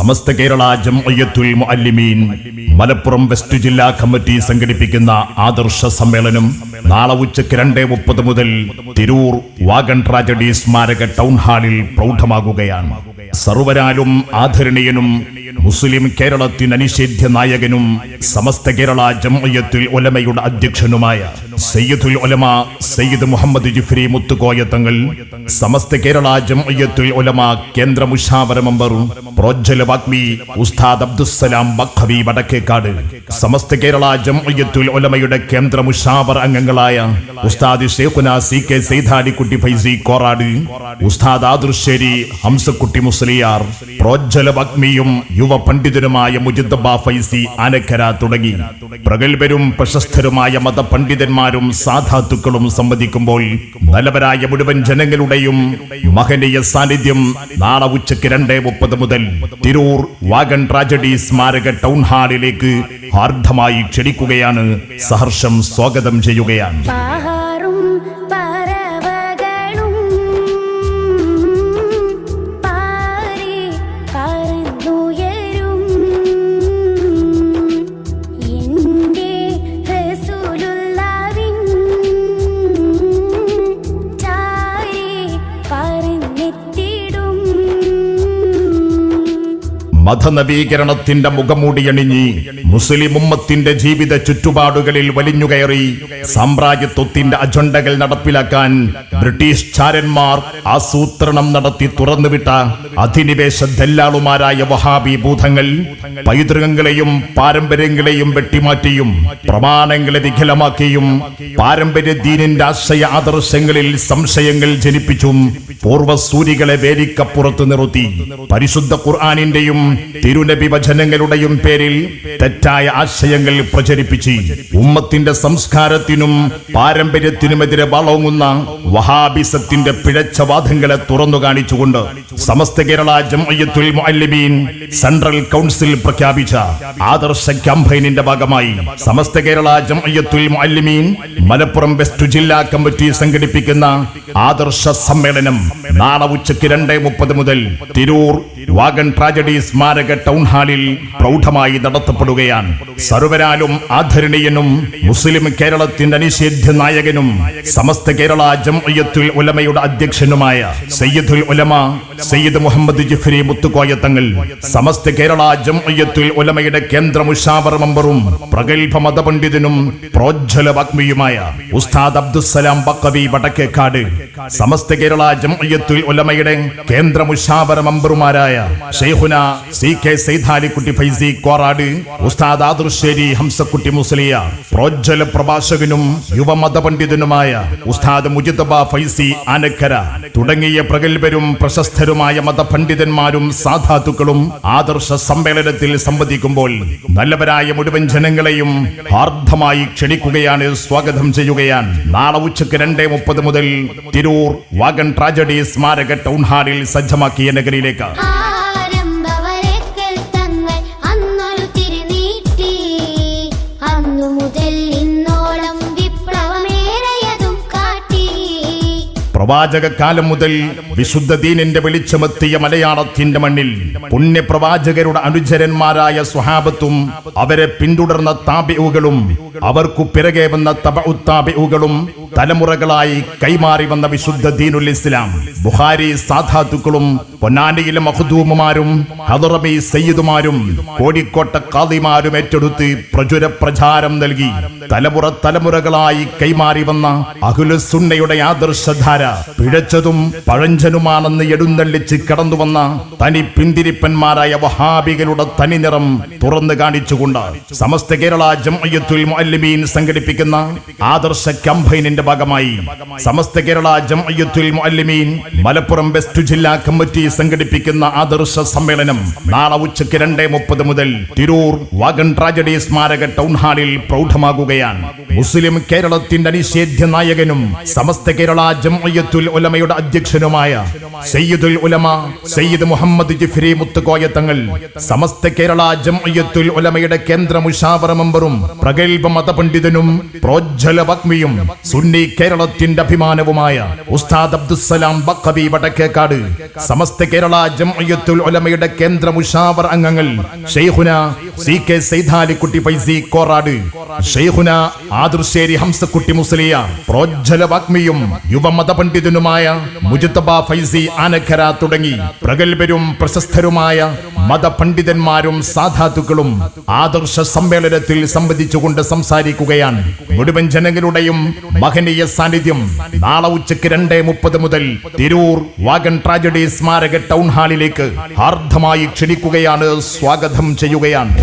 Samastha Kerala Jamiyyathul Muallimeen Malappuram west ജില്ലാ committee സംഘടിപ്പിക്കുന്ന ആദർശ സമ്മേളനം നാളെ ഉച്ചയ്ക്ക് 2:30 മുതൽ തിരൂർ വാഗൺ ട്രാജഡി സ്മാരക ടൗൺ ഹാളിൽ പ്രൗഢമാകുകയാണ്. സർവരാലും ആദരണീയനും മുസ്ലിം കേരളത്തിന് അനിഷേധ്യ നായകനും സമസ്ത കേരള ജംഇയ്യത്തുൽ ഉലമയുടെ അധ്യക്ഷനുമായ സയ്യിദുൽ ഉലമ സയ്യിദ് മുഹമ്മദ് ജിഫ്രി മുത്തുകോയ തങ്ങൾ, സമസ്ത കേരള ജംഇയ്യത്തുൽ ഉലമ കേന്ദ്ര മുശാവറ മെമ്പറും പ്രോജ്വല വാഗ്മി ഉസ്താദ് അബ്ദുസ്സലാം ബഖവി വടക്കേക്കാട്, സമസ്ത കേരള ജംഇയ്യത്തുൽ ഉലമയുടെ കേന്ദ്ര മുശാവറ അംഗങ്ങളായ ഉസ്താദ് ഷേഖുന CK സൈദാലിക്കുട്ടി ഫൈസി കോറാട്, ഉസ്താദ് ആദുർശ്ശേരി ഹംസക്കുട്ടി മുസ്ലിയാർ, പ്രോജ്വല വാഗ്മിയും യുവ പണ്ഡിതരുമായ മുജിദ്ദബ ഫൈസി ആനക്കര തുടങ്ങി പ്രഗത്ഭരും പ്രശസ്തരുമായ മതപണ്ഡിതന്മാരും സാധാത്തുക്കളും സംവദിക്കുമ്പോൾ നല്ലവരായ മുഴുവൻ ജനങ്ങളുടെയും മഹനീയ സാന്നിധ്യം നാളെ ഉച്ചയ്ക്ക് 2:30 മുതൽ തിരൂർ വാഗൺ ട്രാജഡി സ്മാരക ടൗൺ ഹാളിലേക്ക് ഹാർദമായി ക്ഷണിക്കുകയാണ്. സഹർഷം സ്വാഗതം ചെയ്യുകയാണ്. മതനവീകരണത്തിന്റെ മുഖമൂടിയണിഞ്ഞി മുസ്ലിം ഉമ്മത്തിന്റെ ജീവിത ചുറ്റുപാടുകളിൽ വലിഞ്ഞുകയറി സാമ്രാജ്യത്വത്തിന്റെ അജണ്ടകൾ നടപ്പിലാക്കാൻ ബ്രിട്ടീഷ് ചാരന്മാർ ആസൂത്രണം നടത്തി തുറന്നുവിട്ട അധിനിവേശ ദല്ലാളുമാരായ വഹാബി ഭൂതങ്ങൾ പൈതൃകങ്ങളെയും പാരമ്പര്യങ്ങളെയും വെട്ടിമാറ്റിയും പ്രമാണങ്ങളെ വികലമാക്കിയും പാരമ്പര്യ ദീനിന്റെ ആശയ ആദർശങ്ങളിൽ സംശയങ്ങൾ ജനിപ്പിച്ചും പൂർവ്വസൂരികളെ വേലിക്കപ്പുറത്ത് നിർത്തി പരിശുദ്ധ ഖുർആനിന്റെയും തിരുനബി വചനങ്ങളുടെയും പേരിൽ തെറ്റായ ആശയങ്ങൾ പ്രചരിപ്പിച്ച് ഉമ്മത്തിന്റെ സംസ്കാരത്തിനും പാരമ്പര്യത്തിനുമെതിരെ വളങ്ങുന്ന വഹാബിസത്തിന്റെ പിഴച്ച വാദങ്ങളെ തുറന്നു കാണിച്ചുകൊണ്ട് സമസ്ത കേരള ജംഇയ്യത്തുൽ മുഅല്ലിമീൻ സെൻട്രൽ കൗൺസിൽ പ്രഖ്യാപിച്ച ആദർശ ക്യാമ്പയിനിന്റെ ഭാഗമായി സമസ്ത കേരള ജംഇയ്യത്തുൽ മുഅല്ലിമീൻ മലപ്പുറം വെസ്റ്റ് ജില്ലാ കമ്മിറ്റി സംഘടിപ്പിക്കുന്ന ആദർശ സമ്മേളനം നാളെ ഉച്ചയ്ക്ക് 2:30 മുതൽ തിരൂർ വാഗൺ ട്രാജഡി സ്മാരക ടൗൺ ഹാളിൽ പ്രൗഢമായി നടത്തപ്പെടുകയാണ്. സർവരാലും ആദരണീയനും മുസ്ലിം കേരളത്തിന്റെ അനിഷേധ്യ നായകനും സമസ്ത കേരള ജംഇയ്യത്തുൽ ഉലമയുടെ അധ്യക്ഷനുമായ സയ്യിദുൽ ഉലമ സയ്യിദ് മുഹമ്മദ് ജിഫ്രി മുത്തുകോയ തങ്ങൾ, സമസ്ത കേരള ജംഇയ്യത്തുൽ ഉലമയുടെ കേന്ദ്ര മുശാവറ മെമ്പറും പ്രഗത്ഭ മതപണ്ഡിതനും പ്രോജ്വല വാഗ്മിയുമായ ഉസ്താദ് അബ്ദുസ്സലാം ബഖവി വടക്കേക്കാട്, സമസ്ത കേരള ജംഇയ്യത്തുൽ ഉലമയുടെ കേന്ദ്ര മുശാവറ മെമ്പറുമാരായ ഷെയ്ഖുന CK സൈദാലിക്കുട്ടി ഫൈസി കോറാട്, ഉസ്താദ് ആദുർശ്ശേരി ഹംസക്കുട്ടി മുസ്ലിയാർ, പ്രോജ്വല പ്രഭാഷകനും യുവ മതപണ്ഡിതനുമായ ഉസ്താദ് മുജിദ്ദബ ഫൈസി ആനക്കര തുടങ്ങിയ പ്രഗത്ഭരും പ്രശസ്തരുമായ മതപണ്ഡിതന്മാരും സാധാത്തുക്കളും ആദർശ സമ്മേളനത്തിൽ സംവദിക്കുമ്പോൾ നല്ലവരായ മുഴുവൻ ജനങ്ങളെയും ഹാർദമായി ക്ഷണിക്കുകയാണ്, സ്വാഗതം ചെയ്യുകയാണ്. നാളെ ഉച്ചയ്ക്ക് 2:30 മുതൽ തിരൂർ വാഗൺ ട്രാജഡി സ്മാരക ടൗൺ ഹാളിൽ സജ്ജമാക്കിയ നഗരിയിലേക്ക് പ്രവാചക കാലം മുതൽ വിശുദ്ധ ദീനിന്റെ വെളിച്ചമെത്തിയ മലയാളത്തിന്റെ മണ്ണിൽ പുണ്യപ്രവാചകരുടെ അനുചരന്മാരായ സ്വഹാബത്തും അവരെ പിന്തുടർന്ന താബിഉകളും അവർക്കു പിറകെ വന്ന തബഉ താബിഉകളും തലമുറകളായി കൈമാറി വന്ന വിശുദ്ധ ദീനുൽ ഇസ്ലാം ബുഖാരി സാധാത്തുക്കളും പൊന്നാനിയിലെ മഖ്ദൂമുമാരും ഹദറമി സയ്യിദുമാരും കോഴിക്കോട്ടെ ഖാദിമാരും ഏറ്റെടുത്ത് പ്രചുര പ്രചാരം നൽകി തലമുറകളായി കൈമാറി വന്ന അഹ്ലുസ് സുന്നയുടെ ആദർശധാര പിഴച്ചതും പഴഞ്ചനുമാണെന്ന് എഴുന്നള്ളിച്ച് കടന്നു വന്ന തനി പിന്തിരിപ്പന്മാരായ വഹാബികളുടെ തനിനിറം തുറന്നു കാണിച്ചുകൊണ്ട് സമസ്ത കേരള ജംഇയ്യത്തുൽ മുഅല്ലിമീൻ സംഘടിപ്പിക്കുന്ന ആദർശ ക്യാമ്പയിനിന്റെ ഭാഗമായി സമസ്ത കേരള ജംഇയ്യത്തുൽ മുഅല്ലിമീൻ മലപ്പുറം വെസ്റ്റ് ജില്ലാ കമ്മിറ്റി സംഘടിപ്പിക്കുന്ന ആദർശ സമ്മേളനം നാളെ ഉച്ചയ്ക്ക് 2:30 മുതൽ തിരൂർ വാഗൺ ട്രാജഡി സ്മാരക ടൗൺ ഹാളിൽ പ്രൗഢമാകുകയാണ്. മുസ്ലിം കേരളത്തിന്റെ അനിഷേധ്യ നായകനും സമസ്ത കേരള ജംഇയ്യത്തുൽ ഉലമയുടെ അധ്യക്ഷനുമായ സയ്യിദുൽ ഉലമ സയ്യിദ് മുഹമ്മദ് ജിഫ്രി മുത്തുകോയ തങ്ങൾ, സമസ്ത കേരള ജംഇയ്യത്തുൽ ഉലമയുടെ കേന്ദ്ര മുശാവറ മെമ്പറും പ്രഗത്ഭ മതപണ്ഡിതനും പ്രോജ്വല വാഗ്മിയും സുന്നി സുന്നി കേരളത്തിന്റെ അഭിമാനവുമായ ഉസ്താദ് അബ്ദുസ്സലാം ബഖവി വടക്കേക്കാട്, സമസ്ത കേരള ജംഇയ്യത്തുൽ ഉലമയുടെ കേന്ദ്ര മുശാവർ അംഗങ്ങൾ ഷെയ്ഖുന CK സൈദാലിക്കുട്ടി ഫൈസി കോറാട്, ഷെയ്ഖുന ആദർശേരി ഹംസക്കുട്ടി മുസ്ലിയാർ, പ്രോജ്വല വാഗ്മിയും യുവമത പണ്ഡിതനുമായ മുജ്തബ ഫൈസി ആനക്കര തുടങ്ങി പ്രഗത്ഭരും പ്രശസ്തരുമായ മതപണ്ഡിതന്മാരും സാധാത്തുക്കളും ആദർശ സമ്മേളനത്തിൽ സംബന്ധിച്ചുകൊണ്ട് സംസാരിക്കുകയാണ്. മുഴുവൻ ജനങ്ങളുടെയും മഹനീയ സാന്നിധ്യം നാളെ ഉച്ചയ്ക്ക് 2:30 മുതൽ തിരൂർ വാഗൺ ട്രാജഡി സ്മാരക ടൗൺ ഹാളിലേക്ക് ഹാർദമായി ക്ഷണിക്കുകയാണ്, സ്വാഗതം ചെയ്യുകയാണ്.